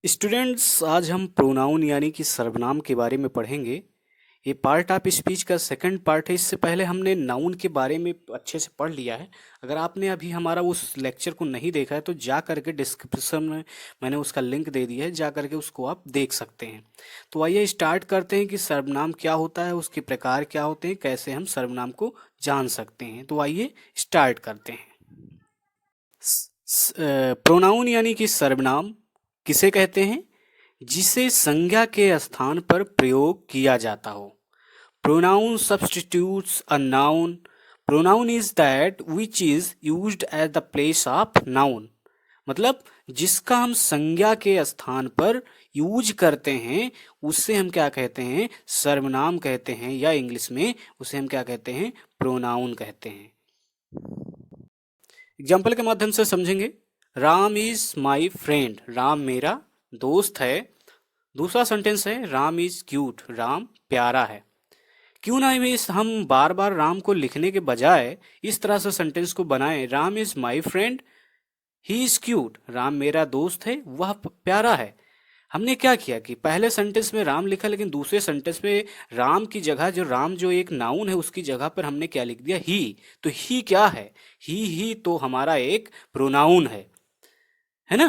Students, आज हम pronoun यानी कि सर्वनाम के बारे में पढ़ेंगे। ये पार्ट ऑफ स्पीच का सेकंड पार्ट है। इससे पहले हमने नाउन के बारे में अच्छे से पढ़ लिया है। अगर आपने अभी हमारा उस लेक्चर को नहीं देखा है तो जा करके डिस्क्रिप्शन में मैंने उसका लिंक दे दिया है, जा करके उसको आप देख सकते हैं। तो आइए स्टार्ट करते हैं कि सर्वनाम क्या होता है, उसके प्रकार क्या होते हैं, कैसे हम सर्वनाम को जान सकते हैं। तो आइए स्टार्ट करते हैं। प्रोनाउन यानी कि सर्वनाम किसे कहते हैं? जिसे संज्ञा के स्थान पर प्रयोग किया जाता हो। Pronoun substitutes a noun. Pronoun is that which is used at the place of noun. मतलब जिसका हम संज्ञा के स्थान पर यूज करते हैं उससे हम क्या कहते हैं? सर्वनाम कहते हैं, या इंग्लिश में उसे हम क्या कहते हैं? प्रोनाउन कहते हैं। एग्जाम्पल के माध्यम से समझेंगे। Ram is my friend, Ram मेरा दोस्त है। दूसरा सेंटेंस है राम इज क्यूट, राम प्यारा है। क्यों ना हम बार बार राम को लिखने के बजाय इस तरह से सेंटेंस को बनाएं। Ram is my friend, he is cute, Ram मेरा दोस्त है, वह प्यारा है। हमने क्या किया कि पहले सेंटेंस में राम लिखा, लेकिन दूसरे सेंटेंस में राम की जगह, जो राम जो एक नाउन है उसकी जगह पर हमने क्या लिख दिया? ही। तो ही क्या है? ही तो हमारा एक प्रोनाउन है ना।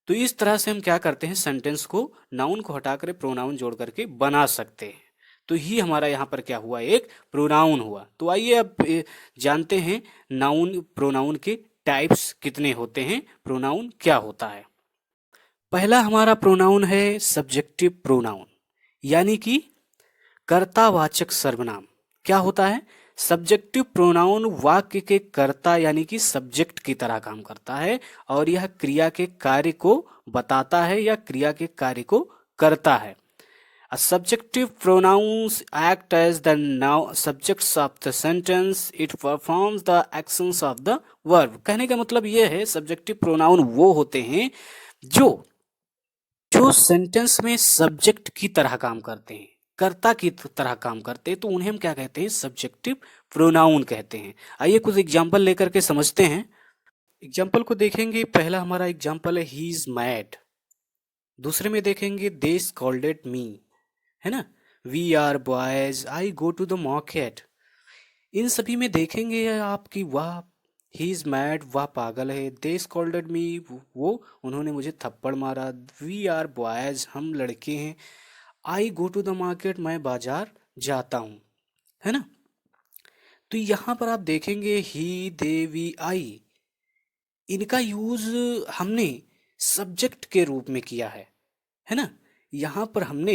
तो इस तरह से हम क्या करते हैं? सेंटेंस को, नाउन को हटाकर प्रोनाउन जोड़ करके बना सकते हैं। तो ही हमारा यहाँ पर क्या हुआ? एक प्रोनाउन हुआ। तो आइए अब जानते हैं नाउन प्रोनाउन के टाइप्स कितने होते हैं, प्रोनाउन क्या होता है। पहला हमारा प्रोनाउन है सब्जेक्टिव प्रोनाउन, यानी कि कर्तावाचक सर्वनाम। क्या होता है? सब्जेक्टिव प्रोनाउन वाक्य के कर्ता यानी कि सब्जेक्ट की तरह काम करता है, और यह क्रिया के कार्य को बताता है या क्रिया के कार्य को करता है। A subjective pronouns act as the now subjects of the sentence. It performs the actions of the verb. कहने का मतलब यह है, सब्जेक्टिव प्रोनाउन वो होते हैं जो जो सेंटेंस में सब्जेक्ट की तरह काम करते हैं, कर्ता की तरह काम करते हैं, तो उन्हें हम क्या कहते हैं? सब्जेक्टिव प्रोनाउन कहते हैं। आइए कुछ एग्जाम्पल लेकर के समझते हैं। एग्जाम्पल को देखेंगे। पहला हमारा एग्जाम्पल है ही इज मैड। दूसरे में देखेंगे दे स्कॉल्डेड मी, है ना। We are boys, I go to the market. इन सभी में देखेंगे आप कि वह ही इज मैड, वह पागल है। दे स्कॉल्डेड मी, वो उन्होंने मुझे थप्पड़ मारा। वी आर बॉयज, हम लड़के हैं। आई गो टू द मार्केट, मैं बाजार जाता हूँ, है ना। तो यहाँ पर आप देखेंगे ही, दे, वी, आई, इनका यूज हमने सब्जेक्ट के रूप में किया है ना। यहाँ पर हमने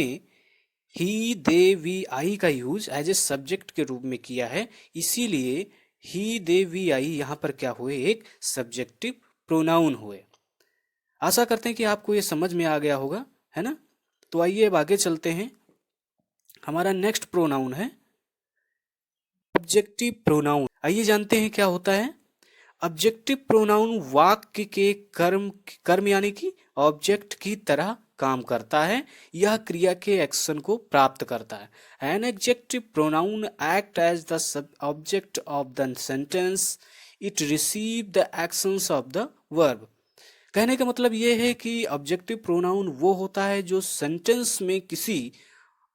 ही, दे, वी, आई का यूज एज ए सब्जेक्ट के रूप में किया है, इसीलिए ही, दे, वी, आई यहाँ पर क्या हुए? एक सब्जेक्टिव प्रोनाउन हुए। आशा करते हैं कि आपको ये समझ में आ गया होगा, है ना। तो आइए अब आगे चलते हैं। हमारा नेक्स्ट प्रोनाउन है ऑब्जेक्टिव प्रोनाउन। आइए जानते हैं क्या होता है। ऑब्जेक्टिव प्रोनाउन वाक्य के कर्म कर्म यानी कि ऑब्जेक्ट की तरह काम करता है। यह क्रिया के एक्शन को प्राप्त करता है। An adjective pronoun act as the sub object of the sentence. It receive the actions of the verb. कहने का मतलब यह है कि ऑब्जेक्टिव प्रोनाउन वो होता है जो सेंटेंस में किसी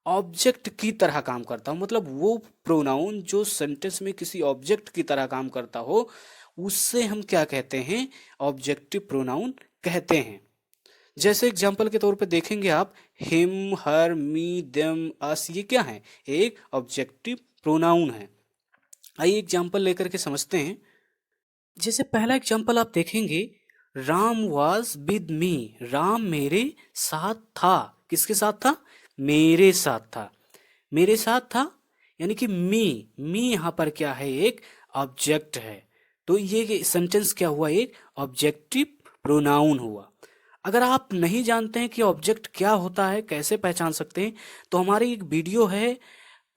ऑब्जेक्ट की तरह काम करता हो। मतलब वो प्रोनाउन जो सेंटेंस में किसी ऑब्जेक्ट की तरह काम करता हो, उससे हम क्या कहते हैं? ऑब्जेक्टिव प्रोनाउन कहते हैं। जैसे एग्जाम्पल के तौर पे देखेंगे आप, हिम, हर, मी, देम, अस, ये क्या है? एक ऑब्जेक्टिव प्रोनाउन है। आइए एग्जाम्पल लेकर के समझते हैं। जैसे पहला एग्जाम्पल आप देखेंगे, Ram was with me, Ram मेरे साथ था। किसके साथ था? मेरे साथ था। मेरे साथ था यानी कि मी यहाँ पर क्या है? एक ऑब्जेक्ट है। तो ये सेंटेंस क्या हुआ? एक ऑब्जेक्टिव प्रोनाउन हुआ। अगर आप नहीं जानते हैं कि ऑब्जेक्ट क्या होता है, कैसे पहचान सकते हैं, तो हमारी एक वीडियो है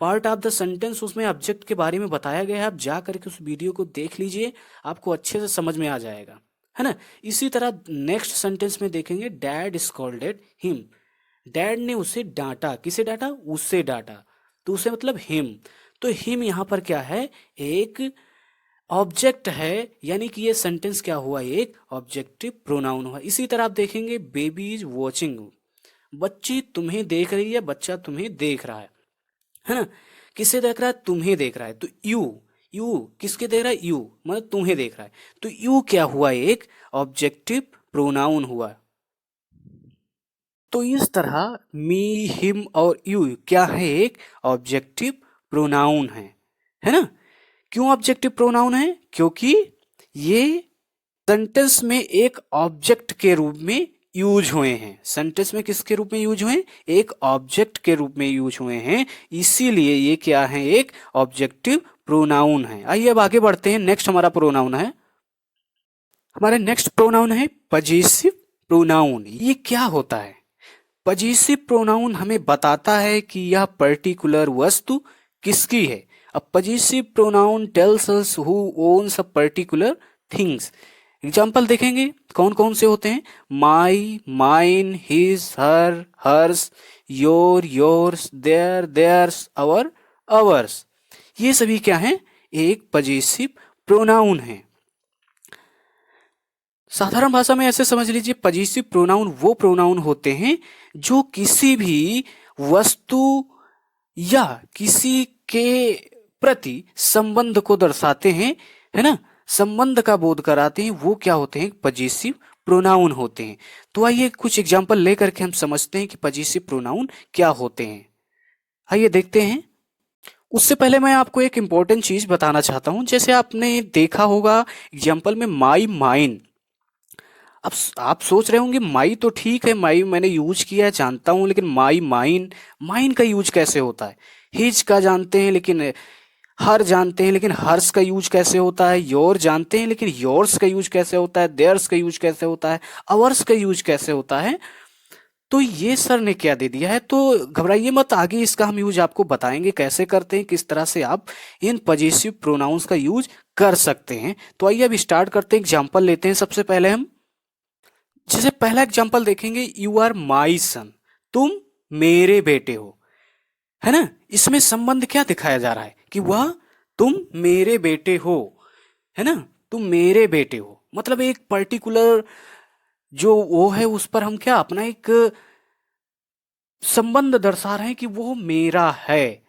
पार्ट ऑफ द सेंटेंस, उसमें ऑब्जेक्ट के बारे में बताया गया है। आप जा करके उस वीडियो को देख लीजिए, आपको अच्छे से समझ में आ जाएगा, है ना। इसी तरह नेक्स्ट सेंटेंस में देखेंगे, डैड स्कॉल्डेड हिम। डैड ने उसे डांटा। किसे डांटा? उससे डांटा। तो उसे मतलब हिम। तो हिम यहाँ पर क्या है? एक ऑब्जेक्ट है, यानी कि ये सेंटेंस क्या हुआ, एक ऑब्जेक्टिव प्रोनाउन हुआ। इसी तरह आप देखेंगे बेबी इज वॉचिंग, बच्ची तुम्हें देख रही है, बच्चा तुम्हें देख रहा है ना। किसे देख रहा है, तुम्हें देख रहा है, तो यू किसके देख रहा है, यू मतलब तुम्हें देख रहा है, तो यू क्या हुआ, एक ऑब्जेक्टिव प्रोनाउन हुआ। तो इस तरह मी, हिम और यू क्या है, एक ऑब्जेक्टिव प्रोनाउन है ना। क्यों ऑब्जेक्टिव प्रोनाउन है, क्योंकि ये सेंटेंस में एक ऑब्जेक्ट के रूप में यूज हुए हैं। सेंटेंस में किसके रूप में यूज हुए हैं, एक ऑब्जेक्ट के रूप में यूज हुए हैं, इसीलिए ये क्या है, एक ऑब्जेक्टिव प्रोनाउन है। आइए अब आगे बढ़ते हैं। नेक्स्ट हमारा प्रोनाउन है, हमारा नेक्स्ट प्रोनाउन है पजेसिव प्रोनाउन। ये क्या होता है, पजेसिव प्रोनाउन हमें बताता है कि यह पर्टिकुलर वस्तु किसकी है। अब possessive pronoun tells us who owns a particular things. Example देखेंगे कौन कौन से होते हैं, my, mine, his, her, hers, your, yours, their, theirs, our, ours. ये सभी क्या हैं, एक पजेसिव प्रोनाउन है। साधारण भाषा में ऐसे समझ लीजिए, पजेसिव प्रोनाउन वो प्रोनाउन होते हैं जो किसी भी वस्तु या किसी के प्रति संबंध को दर्शाते हैं, है ना, संबंध का बोध कराते हैं, वो क्या होते हैं, पजेसिव प्रोनाउन होते हैं। तो आइए कुछ एग्जाम्पल लेकर के हम समझते हैं कि पजेसिव प्रोनाउन क्या होते हैं। आइए देखते हैं। उससे पहले मैं आपको एक इंपॉर्टेंट चीज बताना चाहता हूं। जैसे आपने देखा होगा एग्जाम्पल में माई, माइन। अब आप सोच रहे होंगे माई तो ठीक है, माई मैंने यूज किया है जानता हूं, लेकिन माई, माइन, माइन का यूज कैसे होता है। हिज का जानते हैं लेकिन हर जानते हैं, लेकिन हर्स का यूज कैसे होता है। योर जानते हैं लेकिन योर्स का यूज कैसे होता है। देयर्स का यूज कैसे होता है। अवर्स का यूज कैसे होता है। तो ये सर ने क्या दे दिया है, तो घबराइए मत, आगे इसका हम यूज आपको बताएंगे कैसे करते हैं, किस तरह से आप इन पजेसिव प्रोनाउंस का यूज कर सकते हैं। तो आइए अब स्टार्ट करते हैं, एग्जाम्पल लेते हैं। सबसे पहले हम जैसे पहला एग्जाम्पल देखेंगे, यू आर माई सन, तुम मेरे बेटे हो, है ना। इसमें संबंध क्या दिखाया जा रहा है कि वह तुम मेरे बेटे हो, है ना, तुम मेरे बेटे हो, मतलब एक पर्टिकुलर जो वो है उस पर हम क्या अपना एक संबंध दर्शा रहे हैं कि वो मेरा है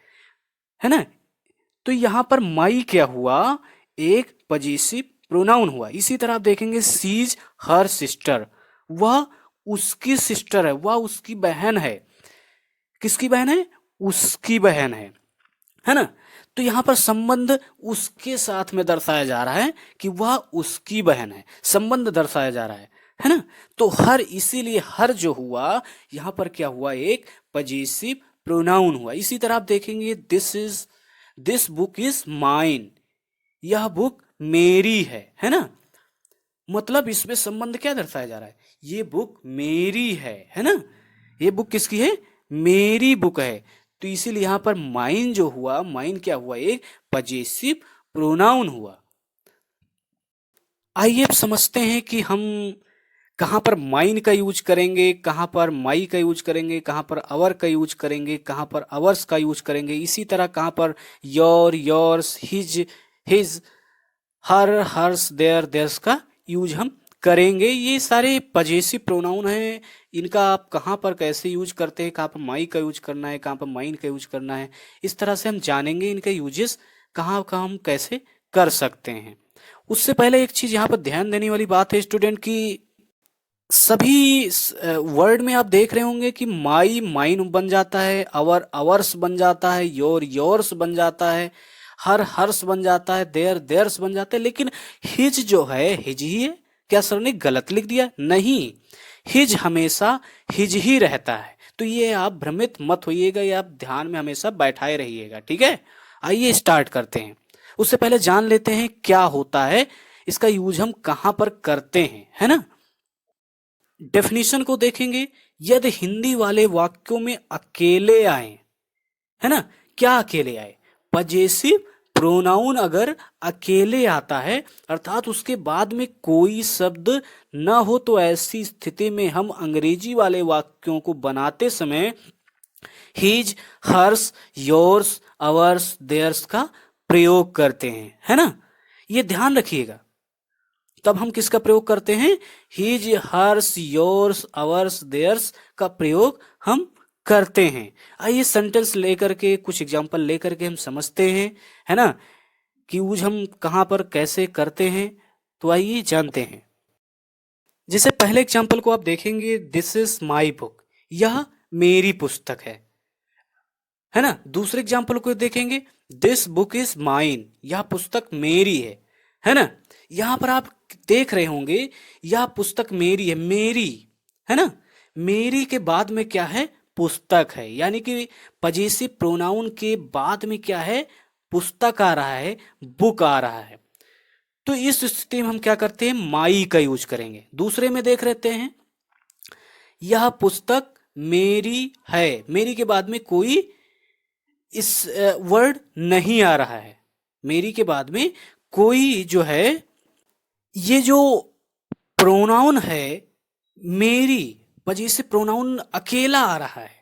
ना। तो यहां पर माई क्या हुआ, एक पजेसिव प्रोनाउन हुआ। इसी तरह आप देखेंगे सीज हर सिस्टर, वह उसकी सिस्टर है, वह उसकी बहन है। किसकी बहन है, उसकी बहन है ना। तो यहां पर संबंध उसके साथ में दर्शाया जा रहा है कि वह उसकी बहन है, संबंध दर्शाया जा रहा है ना। तो हर, इसीलिए हर जो हुआ यहां पर क्या हुआ, एक पजेसिव प्रोनाउन हुआ। इसी तरह आप देखेंगे दिस बुक इज माइन, यह बुक मेरी है ना। मतलब इसमें संबंध क्या दर्शाया जा रहा है, ये बुक मेरी है ना। ये बुक किसकी है, मेरी बुक है। तो इसीलिए यहां पर माइन जो हुआ, माइन क्या हुआ, एक पजेसिव प्रोनाउन हुआ। आइए अब समझते हैं कि हम कहाँ पर माइन का यूज करेंगे, कहाँ पर माई का यूज करेंगे, कहाँ पर अवर का यूज करेंगे, कहाँ पर अवर्स का यूज करेंगे। इसी तरह कहाँ पर your, yours, his, her, hers, their, theirs का यूज हम करेंगे। ये सारे पजेसिव प्रोनाउन हैं, इनका आप कहाँ पर कैसे यूज करते हैं, कहाँ पर माई का यूज करना है, कहाँ पर माइन का यूज करना है, इस तरह से हम जानेंगे इनके यूजेस कहाँ कहाँ हम कैसे कर सकते हैं। उससे पहले एक चीज यहाँ पर ध्यान देने वाली बात है स्टूडेंट की, सभी वर्ड में आप देख रहे होंगे कि माई माइन बन जाता है, अवर अवर्स बन जाता है, योर योर्स बन जाता है, हर हर्स बन जाता है, देयर देयर्स बन जाता है, लेकिन हिज जो है हिज ही है। क्या सर ने गलत लिख दिया, नहीं, हिज हमेशा हिज ही रहता है। तो ये आप भ्रमित मत होइएगा, ये आप ध्यान में हमेशा बैठाए रहिएगा, ठीक है। आइए स्टार्ट करते हैं। उससे पहले जान लेते हैं क्या होता है, इसका यूज हम कहां पर करते हैं, है ना। डेफिनेशन को देखेंगे, यदि हिंदी वाले वाक्यों में अकेले आए, है ना, क्या अकेले आए, पजेसिव प्रोनाउन अगर अकेले आता है, अर्थात उसके बाद में कोई शब्द न हो, तो ऐसी स्थिति में हम अंग्रेजी वाले वाक्यों को बनाते समय his, hers, yours, ours, theirs का प्रयोग करते हैं, है ना। ये ध्यान रखिएगा। तब हम किसका प्रयोग करते हैं? His, hers, yours, ours, theirs का प्रयोग हम करते हैं। आइए सेंटेंस लेकर के, कुछ एग्जांपल लेकर के हम समझते हैं, है ना, कि यूज हम कहाँ पर कैसे करते हैं। तो आइए जानते हैं। जैसे पहले एग्जांपल को आप देखेंगे, दिस इज माई बुक, यह मेरी पुस्तक है ना। दूसरे एग्जांपल को देखेंगे, दिस बुक इज माइन, यह पुस्तक मेरी है ना। यहां पर आप देख रहे होंगे, यह पुस्तक मेरी है ना। मेरी के बाद में क्या है? पुस्तक है, यानी कि पजेसिव प्रोनाउन के बाद में क्या है? पुस्तक आ रहा है, बुक आ रहा है। तो इस स्थिति में हम क्या करते हैं? माई का यूज करेंगे। दूसरे में देख लेते हैं, यह पुस्तक मेरी है, मेरी के बाद में कोई इस वर्ड नहीं आ रहा है। मेरी के बाद में कोई जो है, ये जो प्रोनाउन है मेरी, पजेसिव प्रोनाउन अकेला आ रहा है।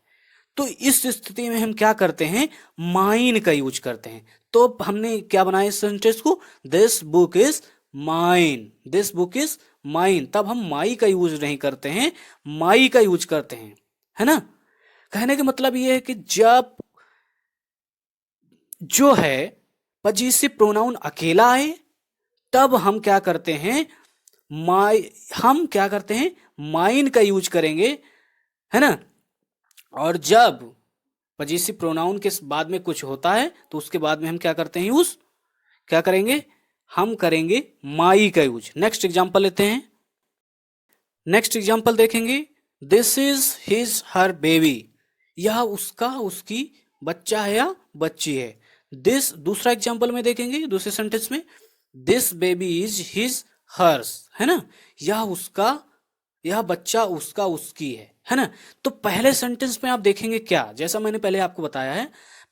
तो इस स्थिति में हम क्या करते हैं? माइन का यूज करते हैं। तो हमने क्या बनाया इस सेंटेंस को? This book is mine, this book is mine. तब हम माई का यूज नहीं करते हैं, माई का यूज करते हैं, है ना। कहने का मतलब ये है कि जब जो है पजेसिव प्रोनाउन अकेला आए, तब हम क्या करते हैं? हम क्या करते हैं? माइन का यूज करेंगे, है ना। और जब पजेसिव प्रोनाउन के बाद में कुछ होता है, तो उसके बाद में हम क्या करते हैं? यूज क्या करेंगे? हम करेंगे माई का यूज। नेक्स्ट एग्जांपल लेते हैं। नेक्स्ट एग्जांपल देखेंगे, this is his her baby, यह उसका उसकी बच्चा है या बच्ची है। दिस, दूसरा एग्जांपल में देखेंगे, दूसरे सेंटेंस में, this baby is his hers, है ना। यह उसका, यह बच्चा उसका उसकी है ना। तो पहले सेंटेंस में आप देखेंगे क्या, जैसा मैंने पहले आपको बताया है,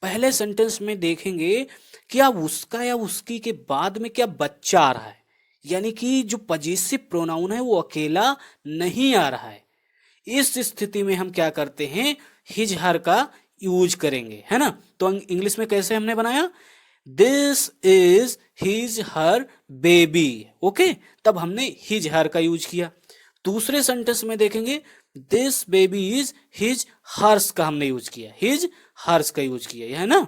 पहले सेंटेंस में देखेंगे कि आप उसका या उसकी के बाद में क्या बच्चा आ रहा है, यानी कि जो पजेसिव प्रोनाउन है वो अकेला नहीं आ रहा है। इस स्थिति में हम क्या करते हैं? हिज हर का यूज करेंगे, है ना। तो इंग्लिश में कैसे हमने बनाया? This is his her baby, okay. तब हमने हिज हर का यूज किया। दूसरे सेंटेंस में देखेंगे, this baby is his hers का हमने यूज किया, हिज हर्स का यूज किया, है ना।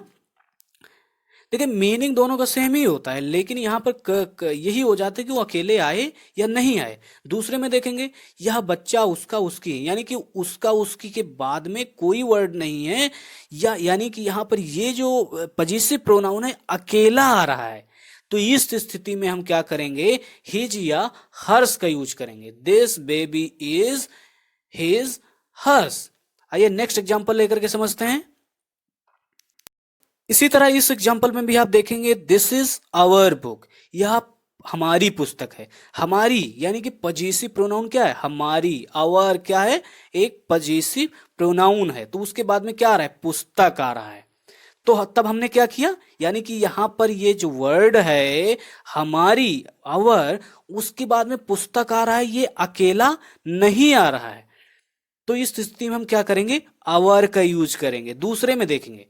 देखिए मीनिंग दोनों का सेम ही होता है, लेकिन यहाँ पर यही हो जाता है कि वो अकेले आए या नहीं आए। दूसरे में देखेंगे, यह बच्चा उसका उसकी है, यानी कि उसका उसकी के बाद में कोई वर्ड नहीं है, या यानी कि यहाँ पर ये जो पजेसिव प्रोनाउन है अकेला आ रहा है। तो इस स्थिति में हम क्या करेंगे? हिज या हर्स का यूज करेंगे। This baby is his hers. आइए नेक्स्ट एग्जांपल लेकर के समझते हैं। इसी तरह इस एग्जाम्पल में भी आप देखेंगे, दिस इज आवर बुक, यह हमारी पुस्तक है। हमारी यानी कि पजेसिव प्रोनाउन क्या है? हमारी। आवर क्या है? एक पजेसिव प्रोनाउन है। तो उसके बाद में क्या आ रहा है? पुस्तक आ रहा है। तो तब हमने क्या किया, यानी कि यहां पर ये जो वर्ड है हमारी, आवर, उसके बाद में पुस्तक आ रहा है, ये अकेला नहीं आ रहा है। तो इस स्थिति में हम क्या करेंगे? आवर का यूज करेंगे। दूसरे में देखेंगे,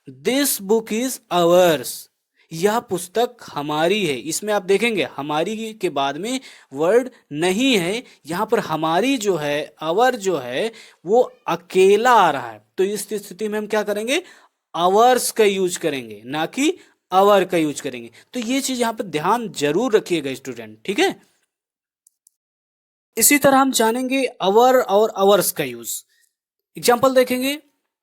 दिस बुक इज अवर्स, यह पुस्तक हमारी है। इसमें आप देखेंगे हमारी के बाद में वर्ड नहीं है, यहां पर हमारी जो है, अवर जो है, वो अकेला आ रहा है। तो इस स्थिति में हम क्या करेंगे? अवर्स का यूज करेंगे, ना कि अवर का यूज करेंगे। तो ये चीज यहां पर ध्यान जरूर रखिएगा स्टूडेंट, ठीक है। इसी तरह हम जानेंगे अवर और अवर्स का यूज। एग्जाम्पल देखेंगे,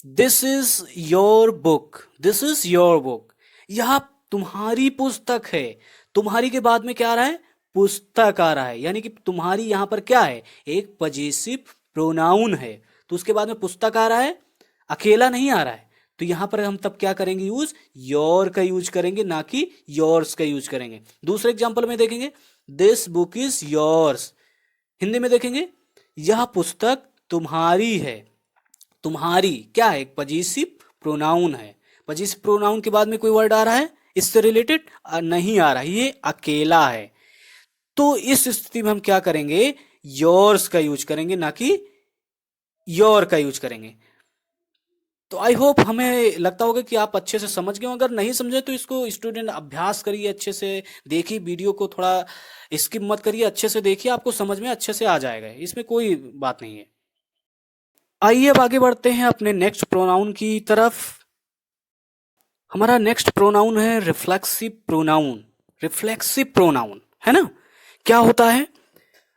this is your book, this is your book, यह तुम्हारी पुस्तक है। तुम्हारी के बाद में क्या आ रहा है? पुस्तक आ रहा है, यानी कि तुम्हारी यहां पर क्या है? एक पजेसिव प्रोनाउन है। तो उसके बाद में पुस्तक आ रहा है, अकेला नहीं आ रहा है। तो यहां पर हम तब क्या करेंगे? यूज योर का यूज करेंगे, ना कि योर्स का यूज करेंगे। दूसरे एग्जाम्पल में देखेंगे, this book is yours, Hindi में देखेंगे, यह पुस्तक तुम्हारी है। तुम्हारी क्या है? एक पजेसिव प्रोनाउन है। पजेसिव प्रोनाउन के बाद में कोई वर्ड आ रहा है इससे रिलेटेड? नहीं आ रहा है, ये अकेला है। तो इस स्थिति में हम क्या करेंगे? योर्स का यूज करेंगे, ना कि योर का यूज करेंगे। तो आई होप हमें लगता होगा कि आप अच्छे से समझ गए हो। अगर नहीं समझे तो इसको स्टूडेंट अभ्यास करिए, अच्छे से देखिए वीडियो को, थोड़ा स्किप मत करिए, अच्छे से देखिए, आपको समझ में अच्छे से आ जाएगा, इसमें कोई बात नहीं है। आइए अब आगे बढ़ते हैं अपने नेक्स्ट प्रोनाउन की तरफ। हमारा नेक्स्ट प्रोनाउन है रिफ्लेक्सिव प्रोनाउन। रिफ्लेक्सिव प्रोनाउन है ना, क्या होता है?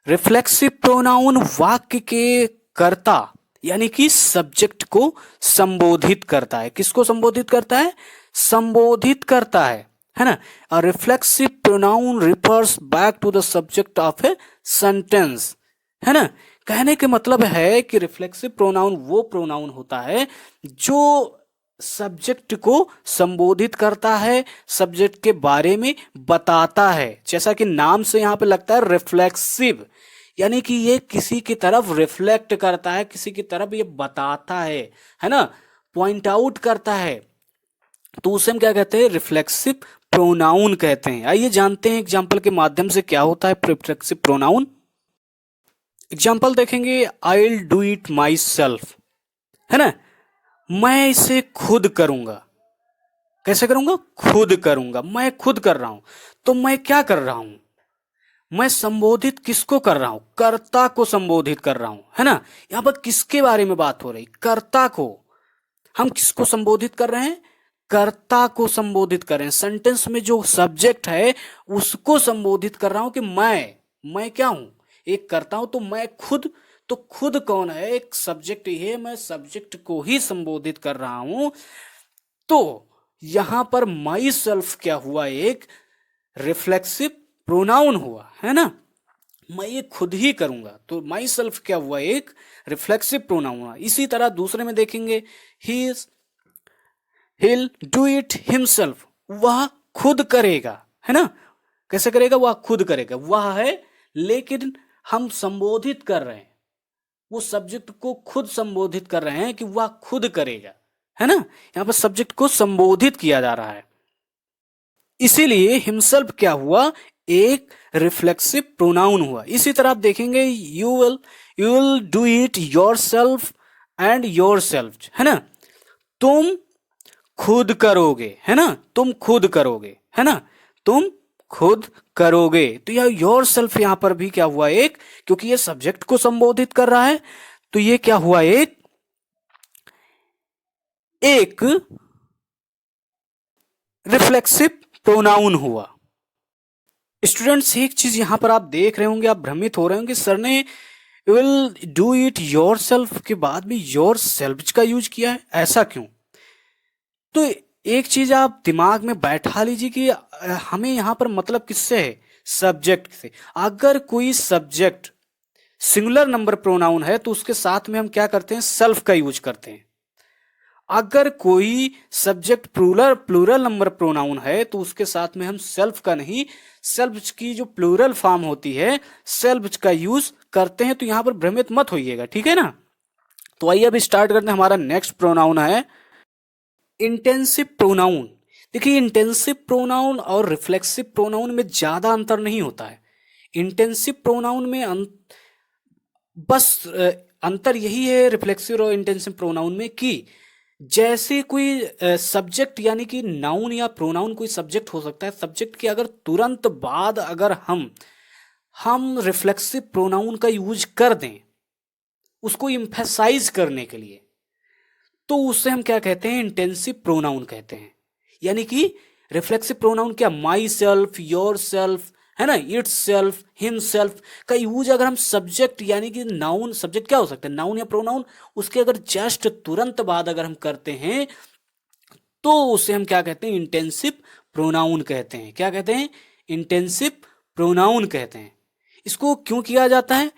रिफ्लेक्सिव प्रोनाउन वाक्य के कर्ता यानी कि सब्जेक्ट को संबोधित करता है। किसको संबोधित करता है? संबोधित करता है ना। A reflexive pronoun refers back to the subject of a sentence, है ना। कहने के मतलब है कि रिफ्लेक्सिव प्रोनाउन वो प्रोनाउन होता है जो सब्जेक्ट को संबोधित करता है, सब्जेक्ट के बारे में बताता है। जैसा कि नाम से यहां पे लगता है रिफ्लेक्सिव, यानी कि ये किसी की तरफ रिफ्लेक्ट करता है, किसी की तरफ ये बताता है ना, पॉइंट आउट करता है, तो उसे हम क्या कहते हैं? रिफ्लेक्सिव प्रोनाउन कहते हैं। आइए जानते हैं एग्जाम्पल के माध्यम से क्या होता है रिफ्लेक्सिव प्रोनाउन। एग्जाम्पल देखेंगे, I will do it my self, है ना, मैं इसे खुद करूंगा। कैसे करूंगा? खुद करूंगा, मैं खुद कर रहा हूं। तो मैं क्या कर रहा हूं? मैं संबोधित किसको कर रहा हूं? कर्ता को संबोधित कर रहा हूं, है ना। यहां पर किसके बारे में बात हो रही? कर्ता को। हम किसको संबोधित कर रहे हैं? कर्ता को संबोधित कर रहे हैं। सेंटेंस में जो सब्जेक्ट है उसको संबोधित कर रहा हूं कि मैं क्या हूं? एक कर्ता हूं, तो मैं खुद, तो खुद कौन है? एक सब्जेक्ट ही है, मैं सब्जेक्ट को ही संबोधित कर रहा हूं। तो यहां पर माई सेल्फ क्या हुआ? एक रिफ्लेक्सिव प्रोनाउन हुआ, है ना। मैं ये खुद ही करूंगा, तो माई सेल्फ क्या हुआ? एक रिफ्लेक्सिव प्रोनाउन हुआ। इसी तरह दूसरे में देखेंगे, he is, he'll do it himself, वह खुद करेगा, है ना। कैसे करेगा? वह खुद करेगा, वह है, लेकिन हम संबोधित कर रहे हैं, वो सब्जेक्ट को खुद संबोधित कर रहे हैं कि वह खुद करेगा, है ना। यहां पर सब्जेक्ट को संबोधित किया जा रहा है, इसीलिए हिमसेल्फ क्या हुआ? एक रिफ्लेक्सिव प्रोनाउन हुआ। इसी तरह आप देखेंगे, you will do it your self and your self, है ना, तुम खुद करोगे, है ना, तुम खुद करोगे, है ना, तुम खुद करोगे। तो यह योर सेल्फ यहां पर भी क्या हुआ? एक, क्योंकि ये सब्जेक्ट को संबोधित कर रहा है, तो ये क्या हुआ? एक रिफ्लेक्सिव प्रोनाउन हुआ। स्टूडेंट्स, एक चीज यहां पर आप देख रहे होंगे, आप भ्रमित हो रहे होंगे, सर ने will do it your self के बाद भी योर सेल्फ का यूज किया है, ऐसा क्यों? तो एक चीज आप दिमाग में बैठा लीजिए कि हमें यहां पर मतलब किससे है? सब्जेक्ट से। अगर कोई सब्जेक्ट सिंगुलर नंबर प्रोनाउन है तो उसके साथ में हम क्या करते हैं? सेल्फ का यूज करते हैं। अगर कोई subject plural plural number pronoun है तो उसके साथ में हम सेल्फ का नहीं, सेल्फ की जो प्लूरल फॉर्म होती है सेल्फ का यूज करते हैं। तो यहां पर भ्रमित मत होइएगा, ठीक है ना। तो आइए अब स्टार्ट करते हैं। हमारा नेक्स्ट प्रोनाउन है इंटेंसिव प्रोनाउन। देखिए, इंटेंसिव प्रोनाउन और रिफ्लेक्सिव प्रोनाउन में ज्यादा अंतर नहीं होता है। इंटेंसिव प्रोनाउन में अंतर यही है रिफ्लेक्सिव और इंटेंसिव प्रोनाउन में कि जैसे कोई सब्जेक्ट यानी कि नाउन या प्रोनाउन कोई सब्जेक्ट हो सकता है, सब्जेक्ट के अगर तुरंत बाद अगर हम रिफ्लेक्सिव प्रोनाउन का यूज कर दें उसको इम्फेसाइज करने के लिए, तो उससे हम क्या कहते हैं? इंटेंसिव प्रोनाउन कहते हैं। यानी कि रिफ्लेक्सिव प्रोनाउन क्या? माई सेल्फ, योर सेल्फ, है ना, इट्स सेल्फ, हिम सेल्फ का यूज अगर हम सब्जेक्ट यानी कि नाउन, सब्जेक्ट क्या हो सकता है? नाउन या प्रोनाउन, उसके अगर जस्ट तुरंत बाद अगर हम करते हैं तो उसे हम क्या कहते हैं? इंटेंसिव प्रोनाउन कहते हैं। क्या कहते हैं? इंटेंसिव प्रोनाउन कहते हैं। इसको क्यों किया जाता है?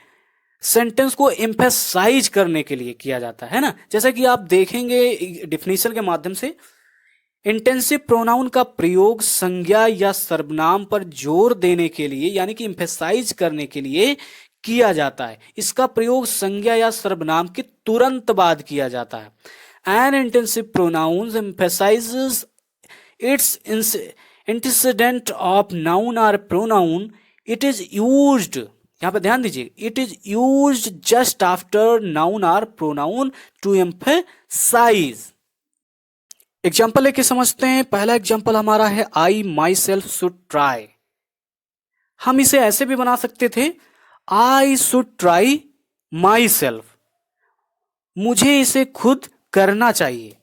सेंटेंस को एम्फेसाइज करने के लिए किया जाता है ना। जैसा कि आप देखेंगे डिफिनीशन के माध्यम से, इंटेंसिव प्रोनाउन का प्रयोग संज्ञा या सर्वनाम पर जोर देने के लिए यानी कि एम्फेसाइज करने के लिए किया जाता है। इसका प्रयोग संज्ञा या सर्वनाम के तुरंत बाद किया जाता है। An intensive pronoun emphasises its antecedent of noun और प्रोनाउन। इट इज यूज्ड, यहां पर ध्यान दीजिए, it is used just after noun और प्रोनाउन टू एम्फेसाइज। एग्जाम्पल लेके समझते हैं। पहला एग्जाम्पल हमारा है I myself should try. हम इसे ऐसे भी बना सकते थे, I should try myself, मुझे इसे खुद करना चाहिए।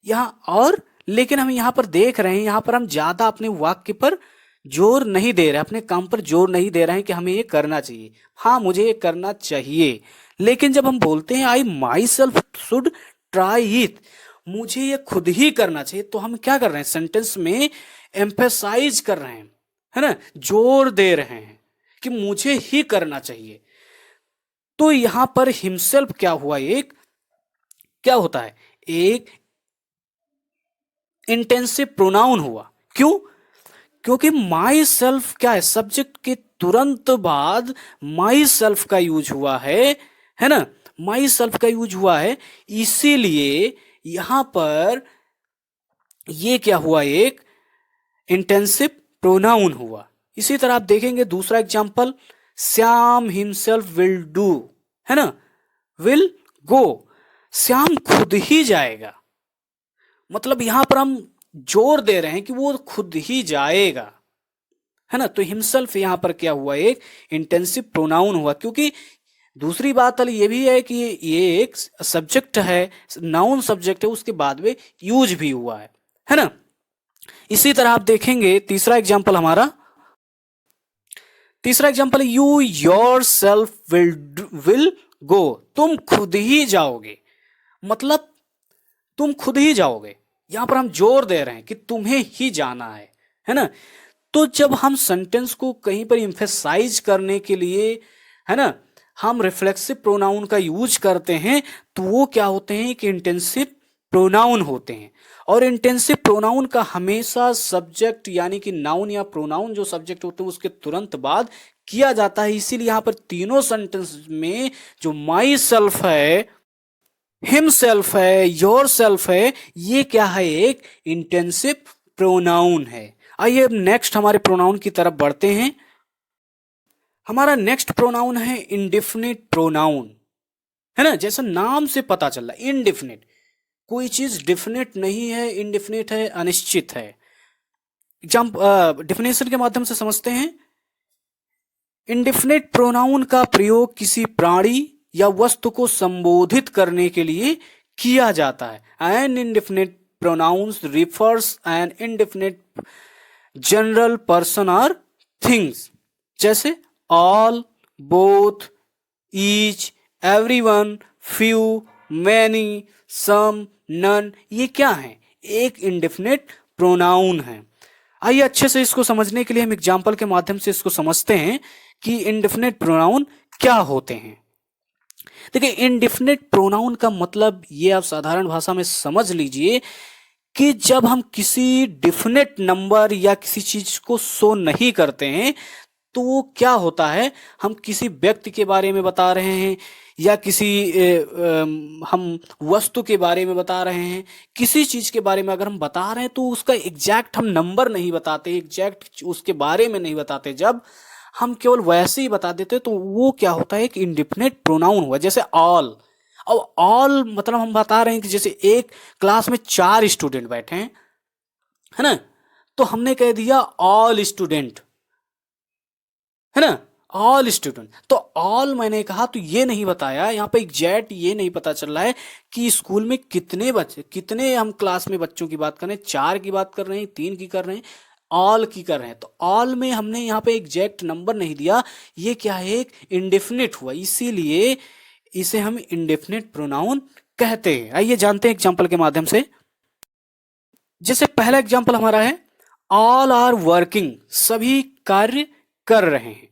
यहां और लेकिन हम यहां पर देख रहे हैं, यहां पर हम ज्यादा अपने वाक्य पर जोर नहीं दे रहे, अपने काम पर जोर नहीं दे रहे हैं कि हमें ये करना चाहिए। हाँ, मुझे ये करना चाहिए, लेकिन जब हम बोलते हैं I myself should try it, मुझे ये खुद ही करना चाहिए, तो हम क्या कर रहे हैं, सेंटेंस में एम्फेसाइज कर रहे हैं, है ना, जोर दे रहे हैं कि मुझे ही करना चाहिए। तो यहां पर हिमसेल्फ क्या हुआ, एक क्या होता है, एक इंटेंसिव प्रोनाउन हुआ। क्यों? क्योंकि माई सेल्फ क्या है, सब्जेक्ट के तुरंत बाद माई सेल्फ का यूज हुआ है ना, माई सेल्फ का यूज हुआ है, इसीलिए यहां पर ये क्या हुआ, एक इंटेंसिव प्रोनाउन हुआ। इसी तरह आप देखेंगे दूसरा example, Shyam himself will do, है ना, विल गो, श्याम खुद ही जाएगा, मतलब यहां पर हम जोर दे रहे हैं कि वो खुद ही जाएगा, है ना। तो हिमसेल्फ यहां पर क्या हुआ, एक इंटेंसिव प्रोनाउन हुआ। क्योंकि दूसरी बात ये भी है कि ये एक सब्जेक्ट है, नाउन सब्जेक्ट है, उसके बाद में यूज भी हुआ है ना। इसी तरह आप देखेंगे तीसरा एग्जांपल हमारा, तीसरा example you your self will go, तुम खुद ही जाओगे, मतलब तुम खुद ही जाओगे। यहां पर हम जोर दे रहे हैं कि तुम्हें ही जाना है ना। तो जब हम सेंटेंस को कहीं पर इम्फेसाइज करने के लिए, है ना, हम रिफ्लेक्सिव प्रोनाउन का यूज करते हैं, तो वो क्या होते हैं कि इंटेंसिव प्रोनाउन होते हैं। और इंटेंसिव प्रोनाउन का हमेशा सब्जेक्ट यानी कि नाउन या प्रोनाउन जो सब्जेक्ट होते हैं उसके तुरंत बाद किया जाता है। इसीलिए यहां पर तीनों सेंटेंस में जो माई सेल्फ है, हिमसेल्फ है, योर सेल्फ है, ये क्या है, एक इंटेंसिव प्रोनाउन है। आइए अब नेक्स्ट हमारे प्रोनाउन की तरफ बढ़ते हैं। हमारा नेक्स्ट प्रोनाउन है इंडिफिनिट प्रोनाउन, है ना। जैसा नाम से पता चल रहा है, इनडिफिनिट, कोई चीज डिफिनिट नहीं है, इनडिफिनिट है, अनिश्चित है। डिफिनेशन के माध्यम से समझते हैं। इंडिफिनिट प्रोनाउन का प्रयोग किसी प्राणी या वस्तु को संबोधित करने के लिए किया जाता है। An indefinite pronouns refers an indefinite general person और थिंग्स, जैसे all, both, each, everyone, few, many, some, none, ये क्या है, एक इंडिफिनिट प्रोनाउन है। आइए अच्छे से इसको समझने के लिए हम एग्जाम्पल के माध्यम से इसको समझते हैं कि इंडिफिनिट प्रोनाउन क्या होते हैं। देखिए, इंडिफिनिट प्रोनाउन का मतलब ये आप साधारण भाषा में समझ लीजिए कि जब हम किसी डिफिनिट नंबर या किसी चीज को शो नहीं करते हैं, तो वो क्या होता है, हम किसी व्यक्ति के बारे में बता रहे हैं या किसी हम वस्तु के बारे में बता रहे हैं, किसी चीज के बारे में अगर हम बता रहे हैं तो उसका एग्जैक्ट हम नंबर नहीं बताते, एग्जैक्ट उसके बारे में नहीं बताते, जब हम केवल वैसे ही बता देते तो वो क्या होता है, एक इंडिफिनिट प्रोनाउन हुआ। जैसे ऑल, अब ऑल मतलब हम बता रहे हैं कि जैसे एक क्लास में 4 स्टूडेंट बैठे हैं, है ना, तो हमने कह दिया ऑल स्टूडेंट, है ना, ऑल स्टूडेंट। तो ऑल मैंने कहा तो ये नहीं बताया, यहाँ पे एग्जैक्ट ये नहीं पता चल रहा है कि स्कूल में कितने बच्चे, कितने हम क्लास में बच्चों की बात कर रहे हैं, 4 की बात कर रहे हैं, 3 की कर रहे हैं, ऑल की कर रहे हैं। तो ऑल में हमने यहाँ पे एग्जैक्ट नंबर नहीं दिया, ये क्या है, एक इंडेफिनिट हुआ, इसीलिए इसे हम इंडेफिनिट प्रोनाउन कहते हैं। आइए जानते हैं एग्जाम्पल के माध्यम से। जैसे पहला एग्जाम्पल हमारा है ऑल आर वर्किंग, सभी कार्य कर रहे हैं।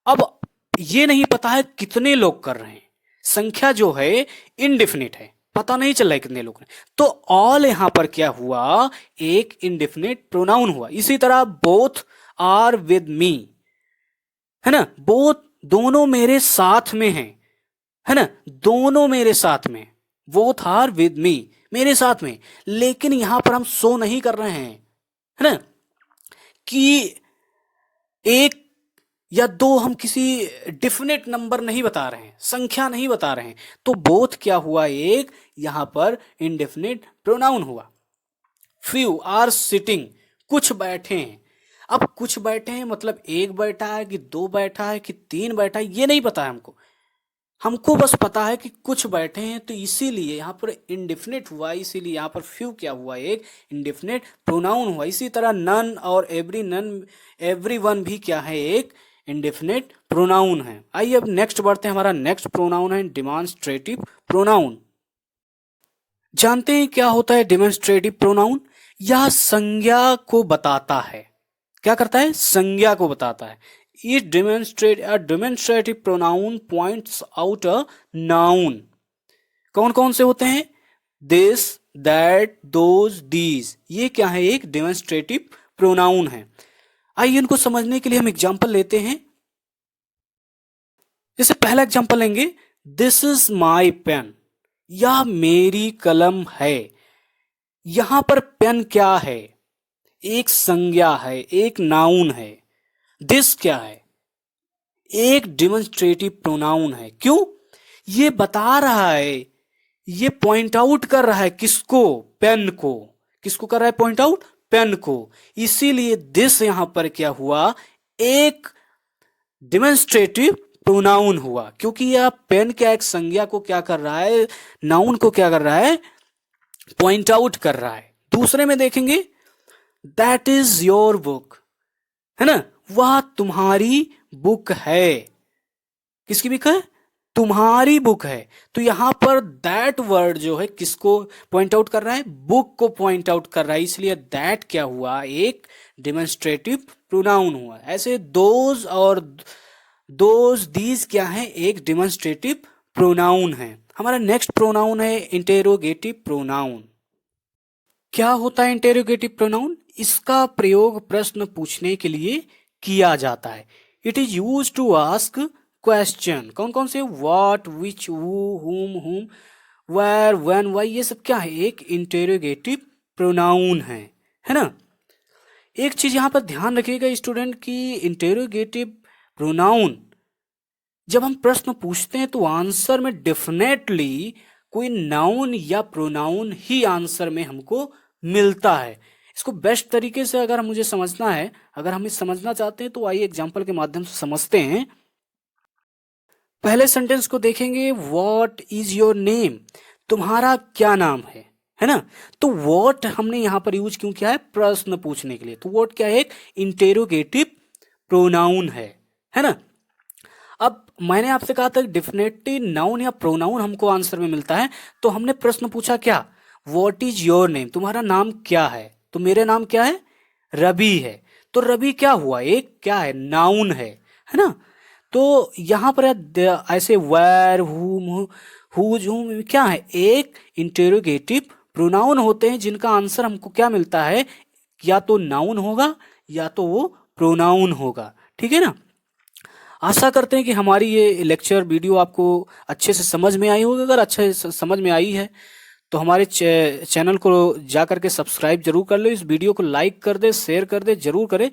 अब ये नहीं पता है कितने लोग कर रहे हैं, संख्या जो है इनडिफिनिट है, पता नहीं चल रहा है कितने लोग हैं, तो ऑल यहां पर क्या हुआ, एक इंडिफिनिट प्रोनाउन हुआ। इसी तरह बोथ आर विद मी, है ना, बोथ दोनों मेरे साथ में हैं, है ना, दोनों मेरे साथ में, बोथ आर विद मी, मेरे साथ में। लेकिन यहां पर हम शो नहीं कर रहे हैं, है ना, कि एक या दो, हम किसी डिफिनिट नंबर नहीं बता रहे हैं, संख्या नहीं बता रहे हैं, तो बोथ क्या हुआ, एक यहां पर इंडेफिनिट प्रोनाउन हुआ। फ्यू आर सिटिंग, कुछ बैठे हैं। अब कुछ बैठे हैं मतलब एक बैठा है कि दो बैठा है कि तीन बैठा है ये नहीं पता है हमको, हमको बस पता है कि कुछ बैठे हैं, तो इसीलिए यहाँ पर इंडेफिनिट हुआ, इसीलिए यहाँ पर फ्यू क्या हुआ, एक इंडेफिनिट प्रोनाउन हुआ। इसी तरह नन और एवरी, नन एवरी वन भी क्या है, एक इंडेफिनिट प्रोनाउन है। आइए अब नेक्स्ट बढ़ते हैं, हमारा नेक्स्ट प्रोनाउन है डिमॉन्स्ट्रेटिव प्रोनाउन। जानते हैं क्या होता है डिमॉन्स्ट्रेटिव प्रोनाउन? यह संज्ञा को बताता है। क्या करता है? संज्ञा को बताता है। It demonstrate a demonstrative pronoun points out a noun। कौन कौन से होते हैं? This, that, those, these। ये क्या है? एक demonstrative pronoun है। आइए इनको समझने के लिए हम एग्जाम्पल लेते हैं। जैसे पहला एग्जाम्पल लेंगे, This is my pen। यह मेरी कलम है। यहां पर पेन क्या है? एक संज्ञा है, एक नाउन है। दिस क्या है? एक डिमॉन्स्ट्रेटिव प्रोनाउन है। क्यों? ये बता रहा है, ये पॉइंट आउट कर रहा है किसको? पेन को। किसको कर रहा है पॉइंट आउट? पेन को। इसीलिए दिस यहां पर क्या हुआ? एक डिमॉन्स्ट्रेटिव प्रोनाउन हुआ, क्योंकि यह पेन क्या एक संज्ञा को क्या कर रहा है, नाउन को क्या कर रहा है? पॉइंट आउट कर रहा है। दूसरे में देखेंगे, दैट इज योर बुक, है ना, वह तुम्हारी बुक है। किसकी बुक है? तुम्हारी बुक है। तो यहां पर दैट वर्ड जो है किसको पॉइंट आउट कर रहा है? बुक को पॉइंट आउट कर रहा है, इसलिए दैट क्या हुआ? एक डिमॉन्स्ट्रेटिव प्रोनाउन हुआ। ऐसे दोज और दोज, दीज क्या है? एक डिमॉन्स्ट्रेटिव प्रोनाउन है। हमारा नेक्स्ट प्रोनाउन है इंटेरोगेटिव प्रोनाउन। क्या होता है इंटेरोगेटिव प्रोनाउन? इसका प्रयोग प्रश्न पूछने के लिए किया जाता है। It is use to ask question. कौन कौन से? What, which, who, whom, where, when, why, ये सब क्या है? एक इंटेरोगेटिव प्रोनाउन है ना। एक चीज यहां पर ध्यान रखिएगा स्टूडेंट की इंटेरोगेटिव प्रोनाउन जब हम प्रश्न पूछते हैं तो आंसर में डेफिनेटली कोई नाउन या प्रोनाउन ही आंसर में हमको मिलता है। इसको बेस्ट तरीके से अगर मुझे समझना है, अगर हम इस समझना चाहते हैं तो आइए एग्जाम्पल के माध्यम से समझते हैं। पहले सेंटेंस को देखेंगे, व्हाट इज योर नेम, तुम्हारा क्या नाम है ना। तो व्हाट हमने यहां पर यूज क्यों किया है? प्रश्न पूछने के लिए। तो व्हाट क्या है? एक इंटेरोगेटिव प्रोनाउन है ना। अब मैंने आपसे कहा था डेफिनेटली नाउन या प्रोनाउन हमको आंसर में मिलता है, तो हमने प्रश्न पूछा क्या? व्हाट इज योर नेम, तुम्हारा नाम क्या है? तो मेरा नाम क्या है? रवि है। तो रवि क्या हुआ? एक क्या है? नाउन है ना। तो यहां पर ऐसे वेयर, हुम, हुज, हुम क्या है? एक इंटेरोगेटिव प्रोनाउन होते हैं जिनका आंसर हमको क्या मिलता है? या तो नाउन होगा या तो वो प्रोनाउन होगा। ठीक है ना। आशा करते हैं कि हमारी ये लेक्चर वीडियो आपको अच्छे से समझ में आई होगी। अगर अच्छे से समझ में आई है तो हमारे चैनल को जा करके सब्सक्राइब जरूर कर लो, इस वीडियो को लाइक कर दे, शेयर कर दे, जरूर करें।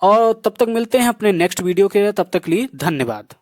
और तब तक मिलते हैं अपने नेक्स्ट वीडियो के लिए, तब तक लिए धन्यवाद।